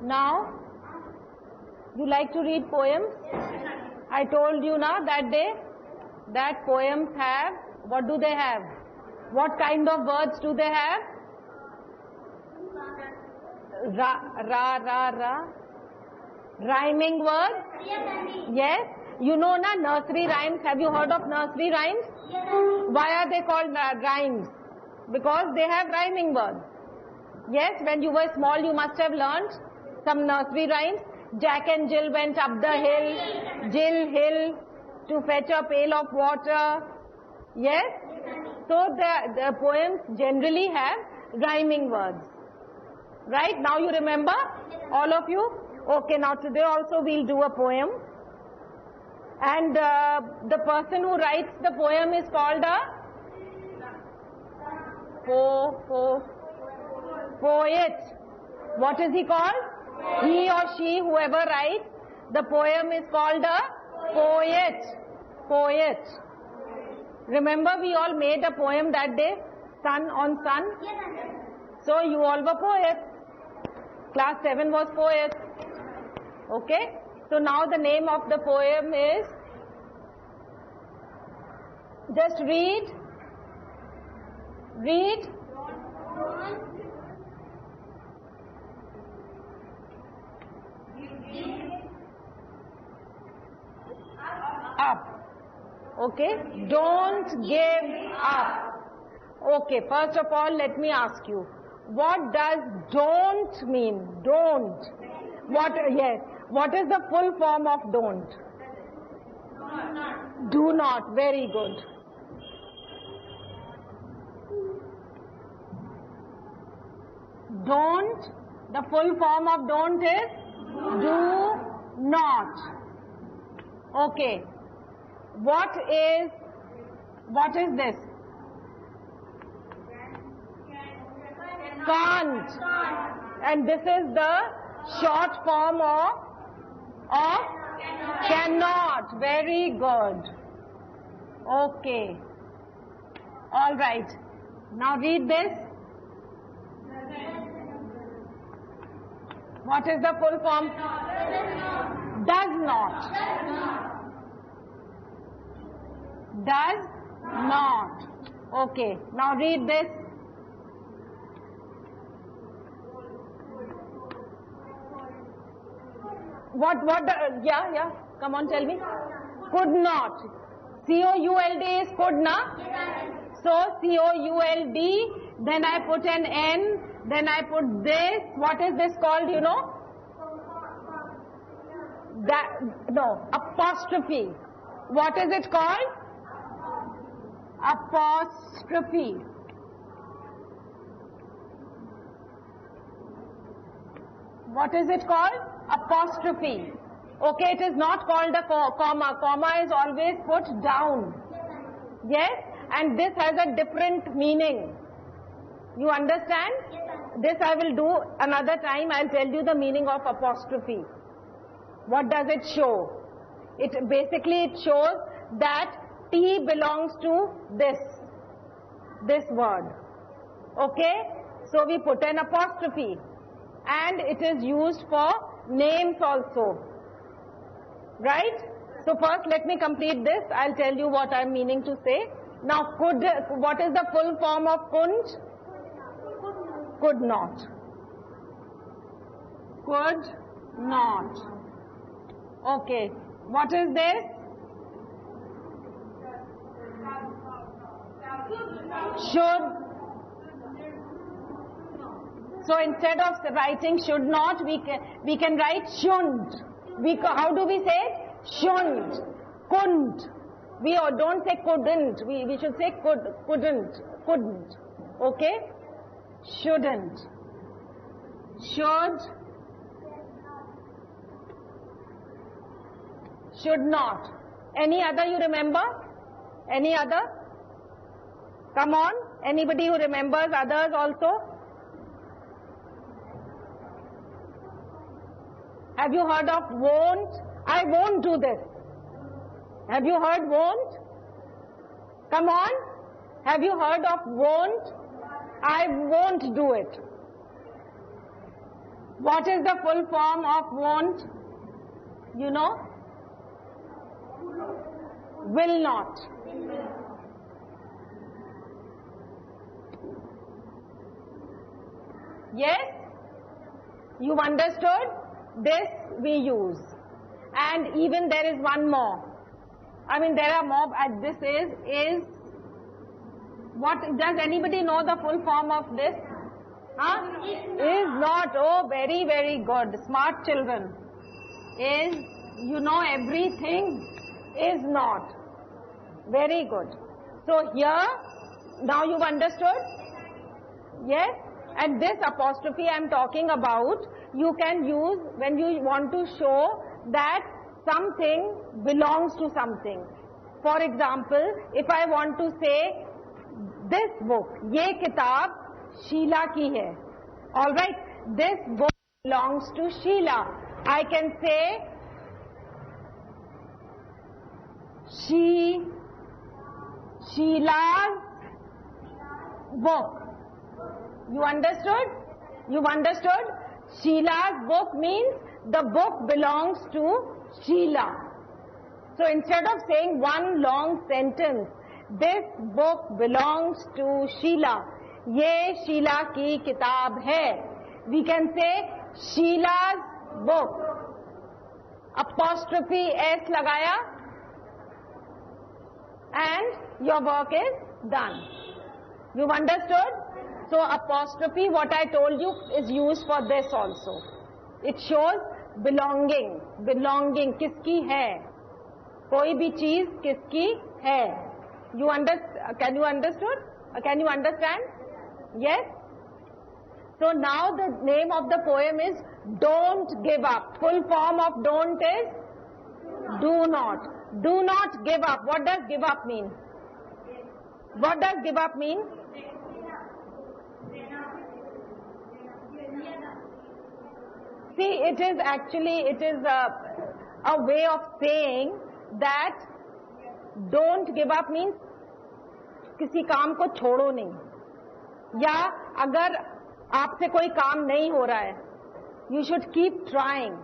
Now, you like to read poems? I told you now that day that poems have, what do they have? What kind of words do they have? Ra. Rhyming words? Yes. You know na nursery rhymes. Have you heard of nursery rhymes? Why are they called rhymes? Because they have rhyming words. Yes, when you were small you must have learnt some nursery rhymes. Jack and Jill went up the hill, Jill hill to fetch a pail of water. Yes? So the poems generally have rhyming words. Right? Now you remember? All of you? Okay, now today also we'll do a poem. And the person who writes the poem is called a poet. What is he called? He or she, whoever writes the poem is called a poet. Poet. Remember we all made a poem that day? Sun on sun? So you all were poets. Class 7 was poets. Okay? So now the name of the poem is, just read. Up. Okay? Don't give up. Okay, first of all, let me ask you, what does don't mean? Don't. Yes. What is the full form of don't? Do not. Very good. Don't. The full form of don't is do not. Okay. What is this? Can't. And this is the short form of cannot. Very good. Okay. All right. Now read this. What is the full form? Does not. Does not. Okay. Now read this. Yeah. Come on, tell me. Could not. C-O-U-L-D is could na? So C-O-U-L-D, then I put an N, then I put this. What is this called, you know? Apostrophe. What is it called? Apostrophe. What is it called? Apostrophe. Okay, it is not called a comma. Comma is always put down. Yes? And this has a different meaning. You understand? This I will do another time. I'll tell you the meaning of apostrophe. What does it show? It shows that T belongs to this word. Okay? So we put an apostrophe. And it is used for names also. Right? So first let me complete this. I'll tell you what I'm meaning to say. Now what is the full form of couldn't? Could not. Could not. Okay. What is this? Should. So instead of writing should not, we can write shouldn't. How do we say? Shouldn't. Couldn't. We don't say couldn't. We should say couldn't. Okay? Shouldn't. Should. Should not. Any other you remember? Any other? Come on. Anybody who remembers others also? Have you heard of won't? I won't do this. Have you heard won't? Come on. Have you heard of won't? I won't do it. What is the full form of won't? You know? Will not. Yes? You've understood? This we use. And even there is one more. I mean, there are more. This is. What, does anybody know the full form of this? Huh? Is not. Oh, very, very good. Smart children. Is, you know everything. Is not. Very good. So here, now you've understood? Yes? And this apostrophe I'm talking about, you can use when you want to show that something belongs to something. For example, if I want to say, this book, ये किताब शीला की है. Alright, this book belongs to Sheila. I can say, Sheila's book. You understood? You've understood? Sheila's book means the book belongs to Sheila. So instead of saying one long sentence, this book belongs to Sheila. ये शीला की किताब है. We can say Sheila's book. Apostrophe S लगाया. And your work is done. You've understood? So apostrophe, what I told you, is used for this also. It shows belonging. Belonging, किसकी है? कोई भी चीज किसकी है? You can you understood? Can you understand? Yes? So now the name of the poem is Don't Give Up. Full form of don't is do not. Do not give up. What does give up mean? What does give up mean? See, it is actually, it is a way of saying that don't give up means किसी काम को छोड़ो नहीं. या अगर आपसे कोई काम नहीं हो रहा है, you should keep trying.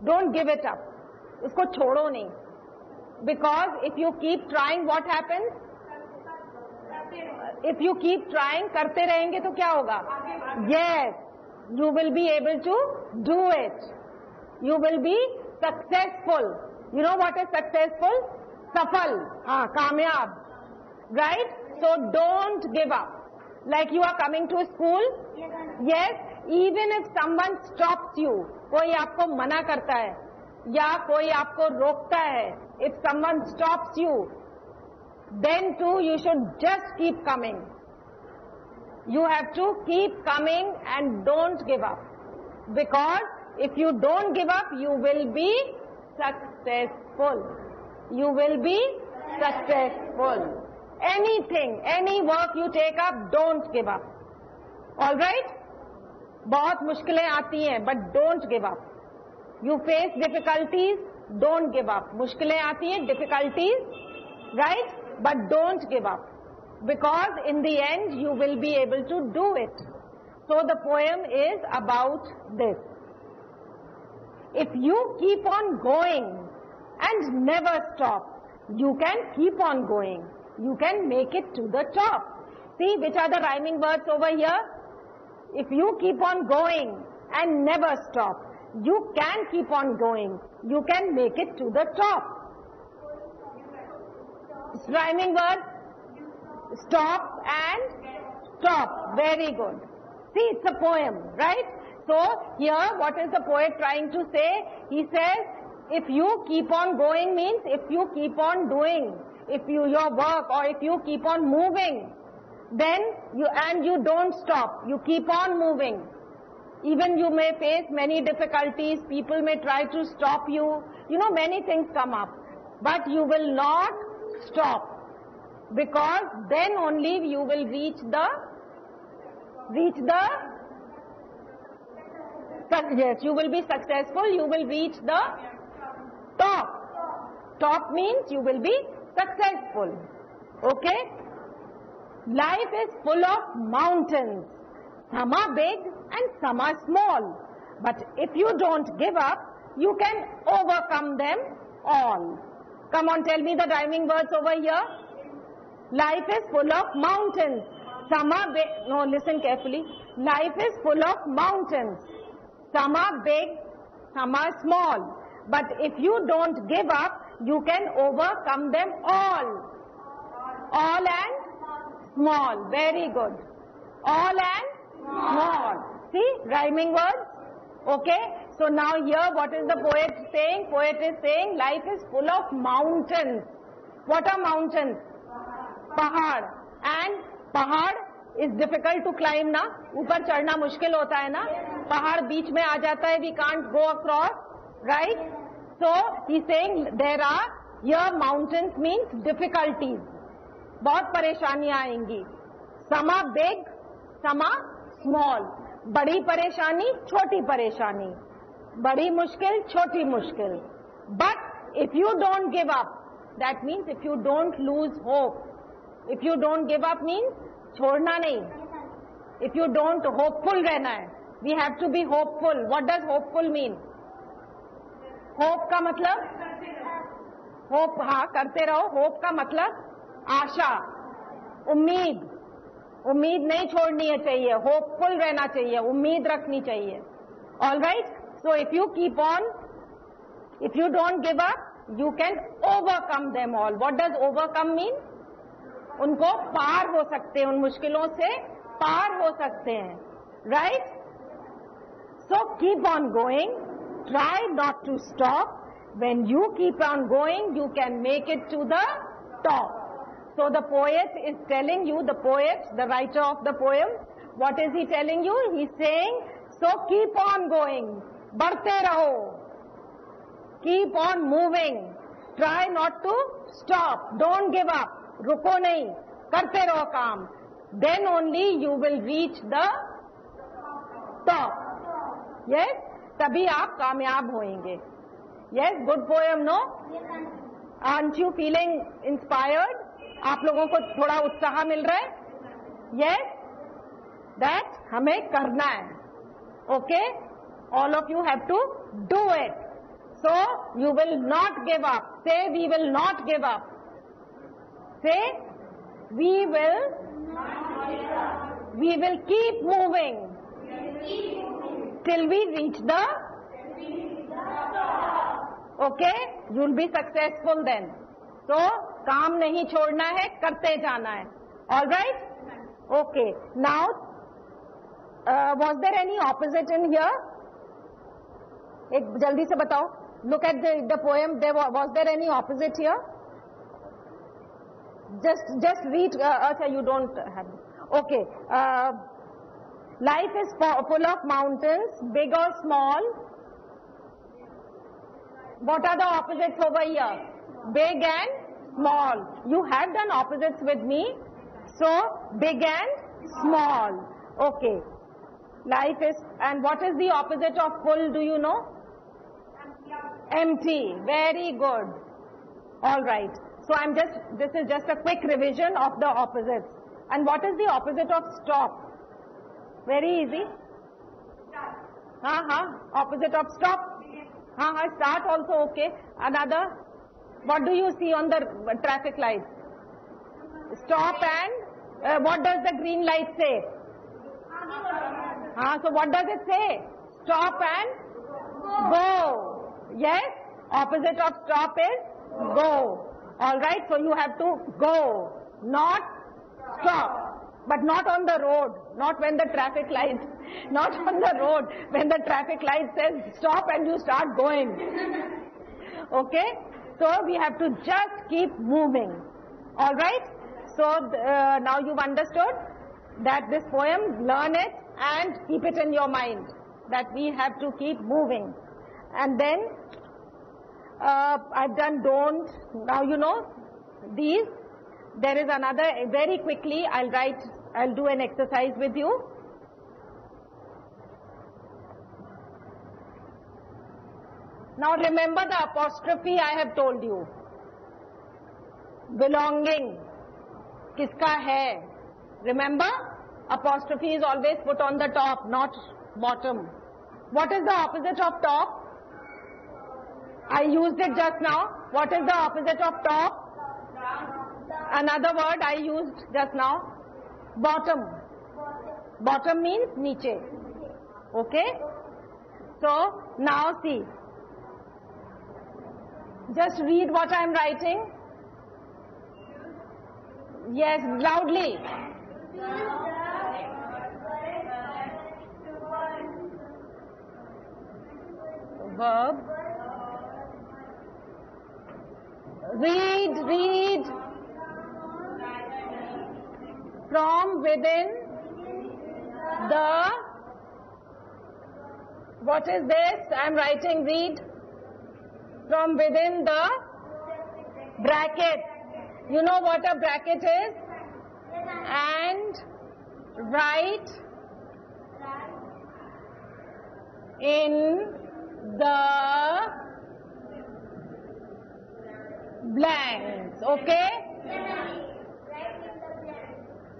Don't give it up. उसको छोड़ो नहीं. Because if you keep trying, what happens? If you keep trying, करते रहेंगे तो क्या होगा? Yes, you will be able to do it. You will be successful. You know what is successful? Safal. हाँ, कामयाब. Right? So don't give up. Like you are coming to school. Yes. Even if someone stops you, कोई आपको मना करता है, या कोई आपको रोकता है, if someone stops you, then too you should just keep coming. You have to keep coming and don't give up. Because if you don't give up, you will be successful. You will be successful. Anything, any work you take up, don't give up. Alright? बहुत मुश्किलें आती हैं, but don't give up. You face difficulties, don't give up. मुश्किलें आती हैं, difficulties, right? But don't give up. Because in the end, you will be able to do it. So the poem is about this. If you keep on going and never stop, you can keep on going. You can make it to the top. See, which are the rhyming words over here? If you keep on going and never stop, you can keep on going. You can make it to the top. Rhyming words? Stop and stop. Very good. See, it's a poem, right? So, here, what is the poet trying to say? He says, if you keep on going means if you keep on doing, if you your work, or if you keep on moving, then you don't stop. You keep on moving. Even you may face many difficulties. People may try to stop you. You know, many things come up. But you will not stop. Because then only you will reach the yes, you will be successful. You will reach the top. Top means you will be successful. Okay? Life is full of mountains. Some are big and some are small. But if you don't give up, you can overcome them all. Come on, tell me the rhyming words over here. Life is full of mountains. Some are big. No, listen carefully. Life is full of mountains. Some are big, some are small. But if you don't give up, you can overcome them all. All and small. Very good. All and small. See, rhyming words. Okay. So now here what is the poet saying? Poet is saying life is full of mountains. What are mountains? Pahad. And pahad is difficult to climb na. ऊपर चढ़ना मुश्किल होता है ना. पहाड़ बीच में आ जाता है. We can't go across. Right? So he's saying there are here mountains means difficulties. बहुत परेशानियां आएंगी. Some are big, some are small. बड़ी परेशानी, छोटी परेशानी. बड़ी मुश्किल, छोटी मुश्किल. But if you don't give up, that means if you don't lose hope. If you don't give up means छोड़ना नहीं. If you don't, hopeful रहना है. We have to be hopeful. What does hopeful mean? Hope का मतलब? Hope, हाँ करते रहो. Hope का मतलब आशा, उम्मीद. उम्मीद नहीं छोड़नी है चाहिए. Hopeful रहना चाहिए. उम्मीद रखनी चाहिए. All right? So if you keep on, if you don't give up, you can overcome them all. What does overcome mean? उनको पार हो सकते हैं. उन मुश्किलों से पार हो सकते हैं. Right? So keep on going. Try not to stop. When you keep on going, you can make it to the top. So the poet is telling you, the poet, the writer of the poem, what is he telling you? He's saying, so keep on going. बढ़ते रहो. Keep on moving. Try not to stop. Don't give up. रुको नहीं. करते रहो काम. Then only you will reach the top. Yes? तभी आप कामयाब होएंगे. Yes? Good poem, no? Aren't you feeling inspired? आप लोगों को थोड़ा उत्साह मिल रहा है? Yes? That हमें करना है. Okay? All of you have to do it. So, you will not give up. Say, we will not give up. Say, we will keep moving till we reach the, okay? You will be successful then. So, काम नहीं छोड़ना है, करते जाना है. All right? Okay. Now, was there any opposite in here? एक जल्दी से बताओ. Look at the poem. Was there any opposite here? Just read. Acha, you don't have. Okay. Life is full of mountains, big or small. What are the opposites over here? Big and small. You have done opposites with me. So, big and small. Okay. Life is, and what is the opposite of full, do you know? Empty. Very good. All right. So this is just a quick revision of the opposites. And what is the opposite of stop? Very easy. Opposite of stop. Start also okay. Another. What do you see on the traffic lights? Stop and what does the green light say? So what does it say? Stop and go. Yes? Opposite of stop is go. Alright, so you have to go, not stop. But not on the road, not when the traffic light, not on the road, when the traffic light says stop and you start going. Okay? So we have to just keep moving. Alright? So now you've understood that this poem, learn it and keep it in your mind. That we have to keep moving. And then I've done don't. Now you know these. There is another, very quickly I'll do an exercise with you. Now remember the apostrophe I have told you. Belonging. Kiska hai? Remember? Apostrophe is always put on the top, not bottom. What is the opposite of top? I used it just now. What is the opposite of top? Another word I used just now. Bottom. Bottom means niche. Okay? So, now see. Just read what I am writing. Yes, loudly. Verb. Read. From within the, what is this? I am writing read. From within the bracket. You know what a bracket is? And write in the blanks. Okay?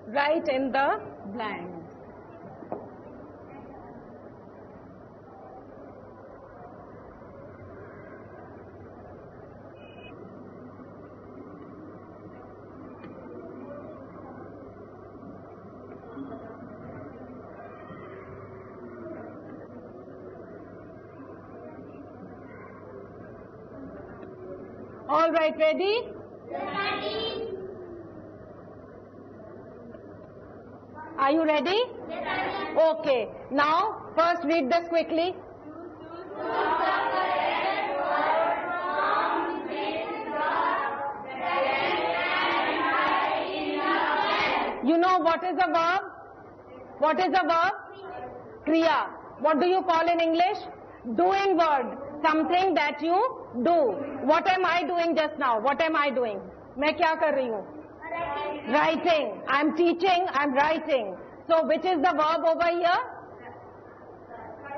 Write in the blanks. All right, ready? Ready. Are you ready? Ready. Okay. Now, first read this quickly. You know what is a verb? What is a verb? Kriya. What do you call in English? Doing word. Something that you do. What am I doing just now? What am I doing? मैं क्या कर रही हूँ? Writing. I'm teaching, I'm writing. So which is the verb over here?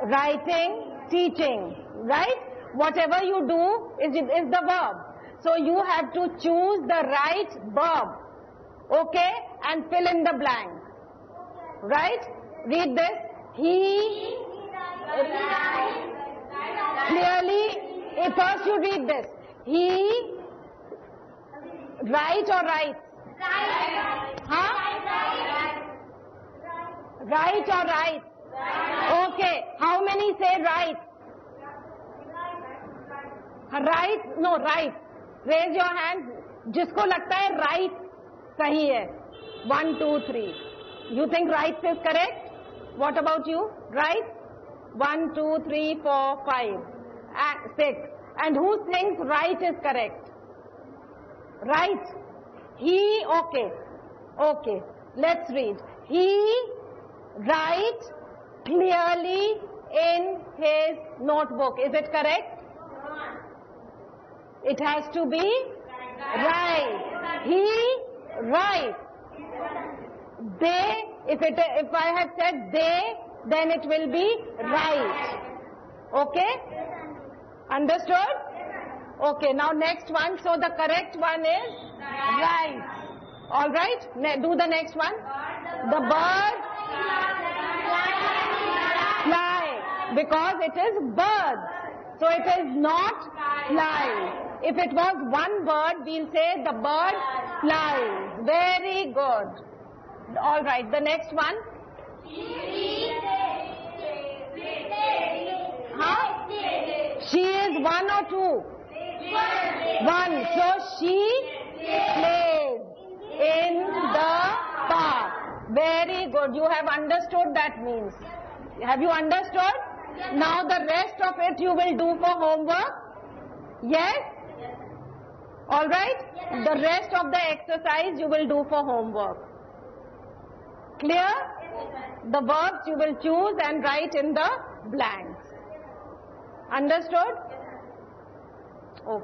Writing, teaching. Right? Whatever you do is the verb. So you have to choose the right verb. Okay? And fill in the blank. Right? Read this. He clearly, first you read this. He write or writes? Huh? Write or writes? Okay. How many say write? Write? No, write. Raise your hand. जिसको लगता है write सही है. 1, 2, 3. You think writes is correct? What about you? Right? 1, 2, 3, 4, 5, 6. And who thinks right is correct? Right? He, okay. Okay. Let's read. He writes clearly in his notebook. Is it correct? It has to be right. He writes. They, if I had said they, then it will be right. Okay? Understood? Okay, now next one. So the correct one is right. Alright? Do the next one. The bird fly. Because it is birds. So it is not fly. If it was one bird, we'll say the bird flies. Very good. Alright, the next one. Huh? She is 1 or 2? 1. So she plays in the park. Very good. You have understood that means. Have you understood? Now the rest of it you will do for homework. Yes? Alright? The rest of the exercise you will do for homework. Clear? The verbs you will choose and write in the blanks. Understood?